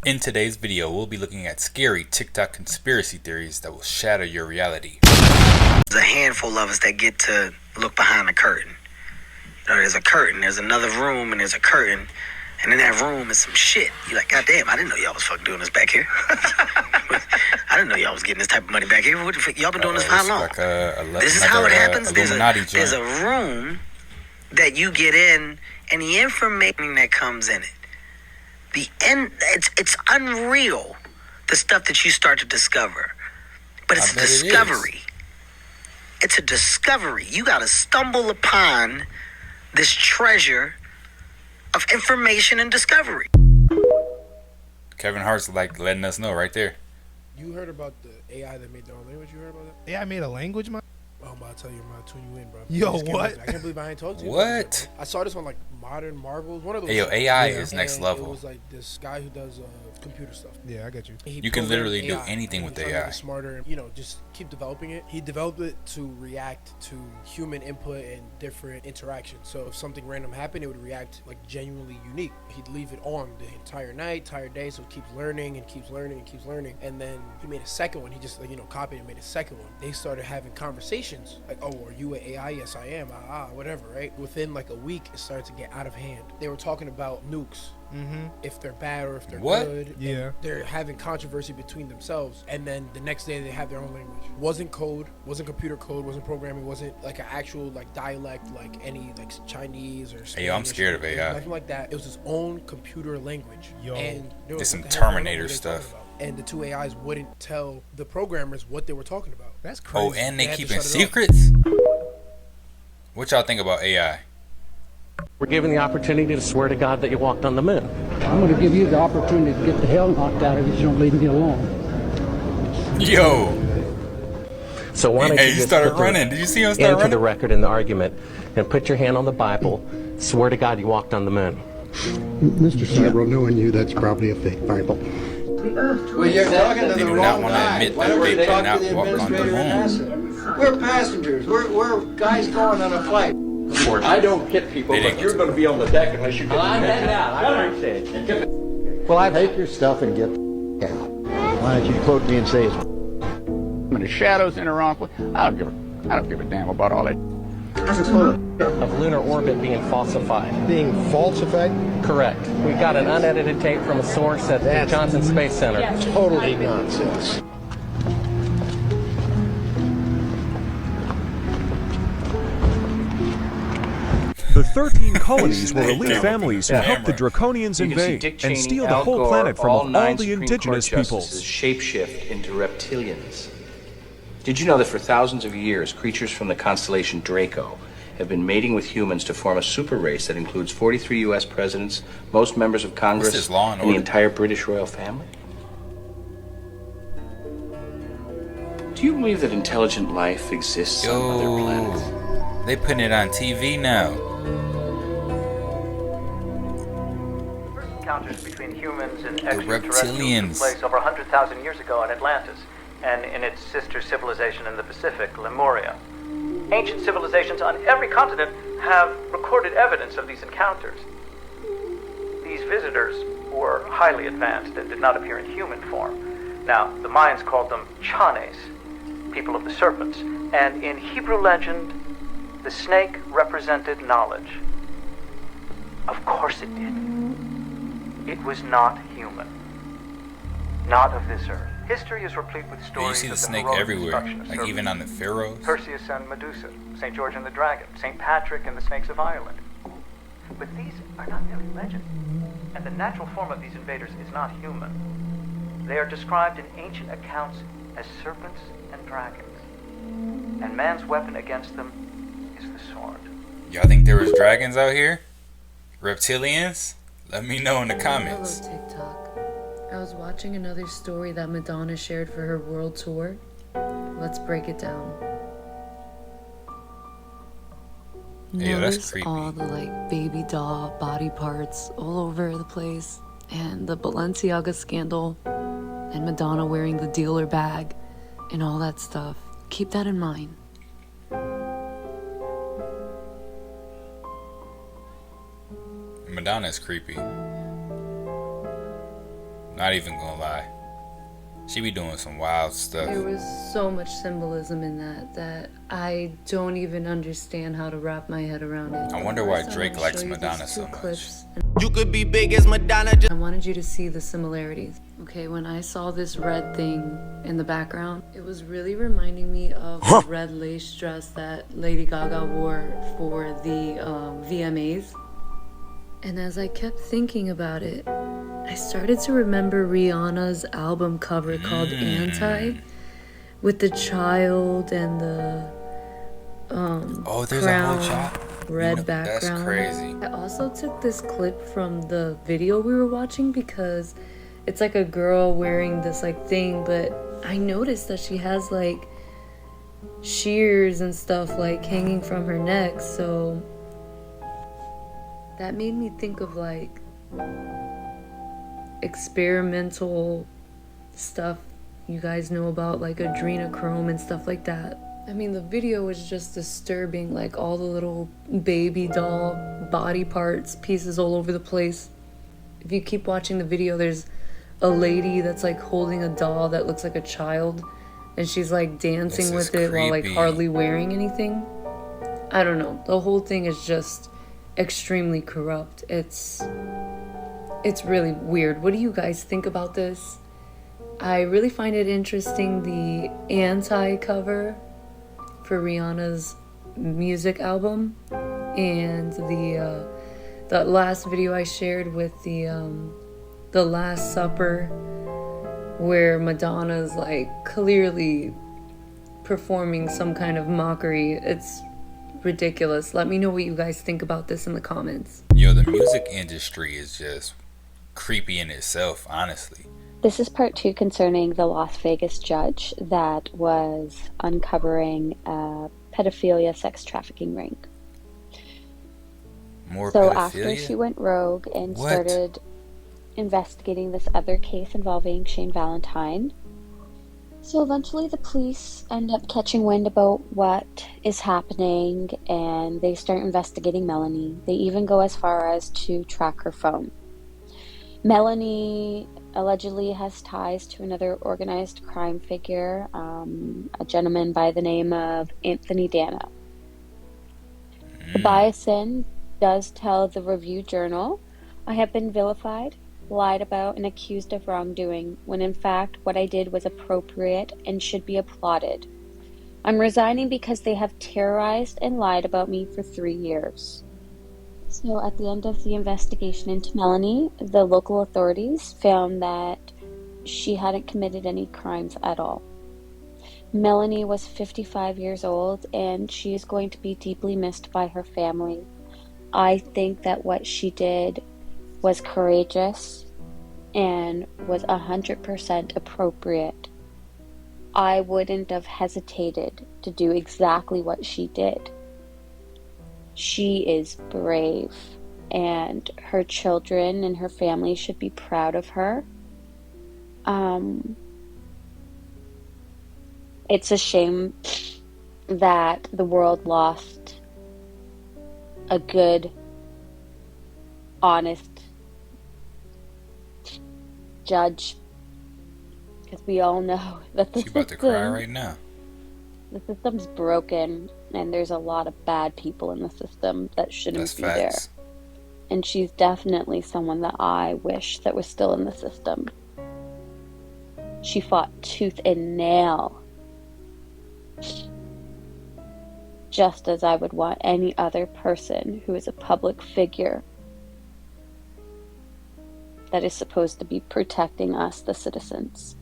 In today's video, we'll be looking at scary TikTok conspiracy theories that will shatter your reality. There's a handful of us that get to look behind the curtain. There's a curtain, there's another room, and there's a curtain. And in that room is some shit. You're like, God damn, I didn't know y'all was fucking doing this back here. I didn't know y'all was getting this type of money back here. Y'all been doing this for how long? Like this is how it happens. There's a room that you get in, and the information that comes in it. It's unreal, the stuff that you start to discover. But it's a discovery. It's a discovery. You got to stumble upon this treasure of information and discovery. Kevin Hart's like letting us know right there. You heard about the AI that made their own language? You heard about that? AI made a language, man? Oh, I'm about to tell you, I'm about to tune you in, bro. Yo, what? I can't believe I ain't told you. What? I saw this on like Modern Marvels. One of those. Hey, yo, AI is next level. It was like this guy who does computer stuff. Yeah, I get you. You can literally do anything with AI. Smarter, just keep developing it. He developed it to react to human input and different interactions. So if something random happened, it would react like genuinely unique. He'd leave it on the entire night, entire day, so it keeps learning and keeps learning and keeps learning. And then he made a second one. He just copied and made a second one. They started having conversations like, "Oh, are you an AI? Yes, I am. Whatever." Right? Within like a week, it started to get out of hand. They were talking about nukes. If they're bad or if they're good. Yeah. They're having controversy between themselves, and then the next day they have their own language. Wasn't code, wasn't computer code, wasn't programming, wasn't like an actual like dialect like any like Chinese or Spanish. Hey, yo, I'm scared of AI. Nothing like that. It was his own computer language. Yo. And there's some Terminator stuff. And the two AIs wouldn't tell the programmers what they were talking about. That's crazy. Oh, and they keeping secrets? What y'all think about AI? We're given the opportunity to swear to God that you walked on the moon. I'm going to give you the opportunity to get the hell knocked out of you if you don't leave me alone. Yo. So why don't you just started running. Did you see him start running? Into the record in the argument and put your hand on the Bible. Swear to God you walked on the moon. Mr. Cybro, knowing you, that's probably a fake Bible. Well, you're talking to the wrong guy. Why don't you talk to the administrator and NASA? We're passengers. We're guys going on a flight. I don't hit people, but you're going to be on the deck unless you get I'm heading out. I appreciate it. Well, I take your stuff and get the out. Why don't you quote me and say it's when the shadows enter on. I don't give a damn about all that. of lunar orbit being falsified. being falsified? Correct. We got an unedited tape from a source at the Johnson Space Center. Totally nonsense. The 13 colonies were elite families who helped the Draconians invade and steal the whole planet from all the indigenous peoples. Shapeshift into reptilians. Did you know that for thousands of years, creatures from the constellation Draco have been mating with humans to form a super race that includes 43 U.S. presidents, most members of Congress, and the entire British royal family? Do you believe that intelligent life exists on other planets? They putting it on TV now. Encounters between humans and extraterrestrials took place over 100,000 years ago in Atlantis, and in its sister civilization in the Pacific, Lemuria. Ancient civilizations on every continent have recorded evidence of these encounters. These visitors were highly advanced and did not appear in human form. Now, the Mayans called them Chanes, people of the serpents, and in Hebrew legend, the snake represented knowledge. Of course it did. It was not human. Not of this earth. History is replete with stories. You see the snake everywhere, like even on the pharaohs. Perseus and Medusa, St. George and the Dragon, St. Patrick and the Snakes of Ireland. But these are not merely legends, and the natural form of these invaders is not human. They are described in ancient accounts as serpents and dragons, and man's weapon against them is the sword. Y'all think there was dragons out here? Reptilians? Let me know in the comments. Hello, TikTok. I was watching another story that Madonna shared for her world tour. Let's break it down. Hey, yo, that's Notice creepy. all the like baby doll body parts all over the place, and the Balenciaga scandal, and Madonna wearing the dealer bag, and all that stuff. Keep that in mind. Madonna's creepy. Not even gonna lie. She be doing some wild stuff. There was so much symbolism in that I don't even understand how to wrap my head around it. I wonder why Drake likes Madonna so much. You could be big as Madonna. I wanted you to see the similarities. Okay, when I saw this red thing in the background, it was really reminding me of the red lace dress that Lady Gaga wore for the VMAs. And as I kept thinking about it, I started to remember Rihanna's album cover called Anti, with the child and the there's crown, a whole shot. red background. That's crazy. I also took this clip from the video we were watching because it's like a girl wearing this like thing, but I noticed that she has like shears and stuff like hanging from her neck, so that made me think of like experimental stuff you guys know about, like adrenochrome and stuff like that. I mean, the video was just disturbing, like all the little baby doll body parts, pieces all over the place. If you keep watching the video, there's a lady that's like holding a doll that looks like a child, and she's like dancing with it while like hardly wearing anything. I don't know. The whole thing is just extremely corrupt. It's really weird. What do you guys think about this? I really find it interesting, the Anti cover for Rihanna's music album, and the last video I shared with the Last Supper, where Madonna's like clearly performing some kind of mockery. It's ridiculous. Let me know what you guys think about this in the comments. Yo, the music industry is just creepy in itself, honestly. This is part 2 concerning the Las Vegas judge that was uncovering a pedophilia sex trafficking ring. More so pedophilia? After she went rogue and started investigating this other case involving Shane Valentine, so eventually the police end up catching wind about what is happening, and they start investigating Melanie. They even go as far as to track her phone. Melanie allegedly has ties to another organized crime figure, a gentleman by the name of Anthony Dana. The Bison does tell the Review Journal, "I have been vilified, lied about, and accused of wrongdoing, when in fact what I did was appropriate and should be applauded. I'm resigning because they have terrorized and lied about me for 3 years." So at the end of the investigation into Melanie, the local authorities found that she hadn't committed any crimes at all. Melanie was 55 years old, and she is going to be deeply missed by her family. I think that what she did was courageous and was 100% appropriate. I wouldn't have hesitated to do exactly what she did. She is brave, and her children and her family should be proud of her. It's a shame that the world lost a good, honest judge, because we all know that the She's about to cry right now. The system's broken, and there's a lot of bad people in the system that shouldn't be there. And she's definitely someone that I wish that was still in the system. She fought tooth and nail, just as I would want any other person who is a public figure that is supposed to be protecting us, the citizens.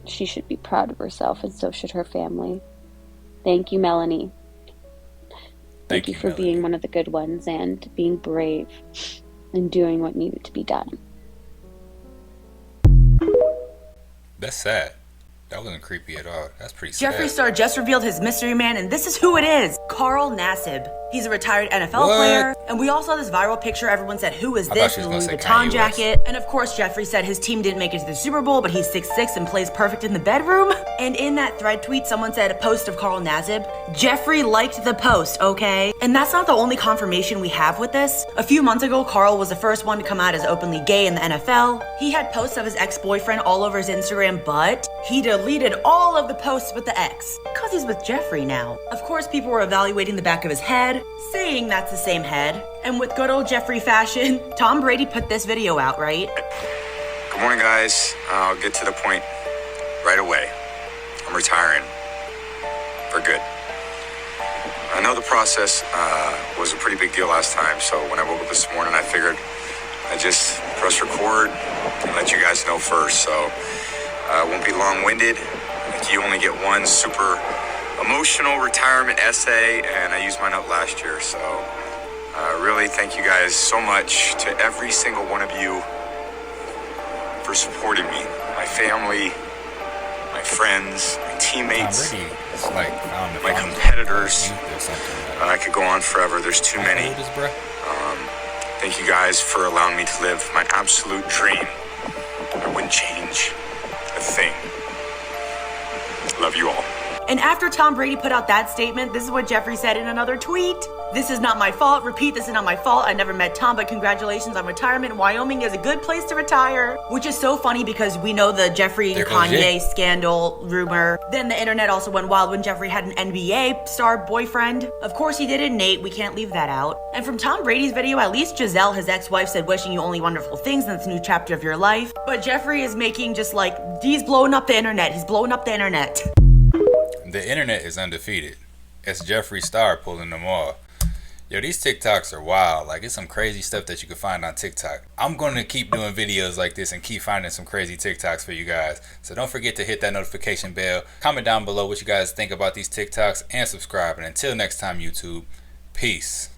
She should be proud of herself, and so should her family. Thank you, Melanie. Thank you for Melanie. being one of the good ones and being brave and doing what needed to be done. That's sad. That wasn't creepy at all. That's pretty sad. Jeffree Star just revealed his mystery man, and this is who it is. Carl Nassib. He's a retired NFL player, and we all saw this viral picture. Everyone said, who is this? In the Louis Vuitton jacket. And of course, Jeffree said his team didn't make it to the Super Bowl, but he's 6'6" and plays perfect in the bedroom. And in that thread tweet, someone said, a post of Carl Nassib, Jeffree liked the post, okay? And that's not the only confirmation we have with this. A few months ago, Carl was the first one to come out as openly gay in the NFL. He had posts of his ex-boyfriend all over his Instagram, but he deleted all of the posts with the ex, because he's with Jeffree now. Of course, people were evaluating the back of his head, saying that's the same head. And with good old Jeffree fashion, Tom Brady put this video out, right? Good morning, guys. I'll get to the point right away. I'm retiring for good. I know the process was a pretty big deal last time, so when I woke up this morning, I figured I'd just press record and let you guys know first. So it won't be long-winded. You only get one super emotional retirement essay, and I used mine up last year. So really thank you guys so much, to every single one of you, for supporting me, my family, my friends, my teammates, my competitors. I could go on forever. There's too many. Thank you guys for allowing me to live my absolute dream. I wouldn't change a thing. Love you all. And after Tom Brady put out that statement, this is what Jeffree said in another tweet. This is not my fault. Repeat, this is not my fault. I never met Tom, but congratulations on retirement. Wyoming is a good place to retire. Which is so funny because we know the Jeffree and Kanye scandal rumor. Then the internet also went wild when Jeffree had an NBA star boyfriend. Of course he did it, Nate. We can't leave that out. And from Tom Brady's video, at least Giselle, his ex-wife, said wishing you only wonderful things in this new chapter of your life. But Jeffree is making just like, he's blowing up the internet. He's blowing up the internet. The internet is undefeated. It's Jeffree Star pulling them off. Yo, these TikToks are wild. Like, it's some crazy stuff that you can find on TikTok. I'm going to keep doing videos like this and keep finding some crazy TikToks for you guys. So don't forget to hit that notification bell. Comment down below what you guys think about these TikToks and subscribe. And until next time, YouTube, peace.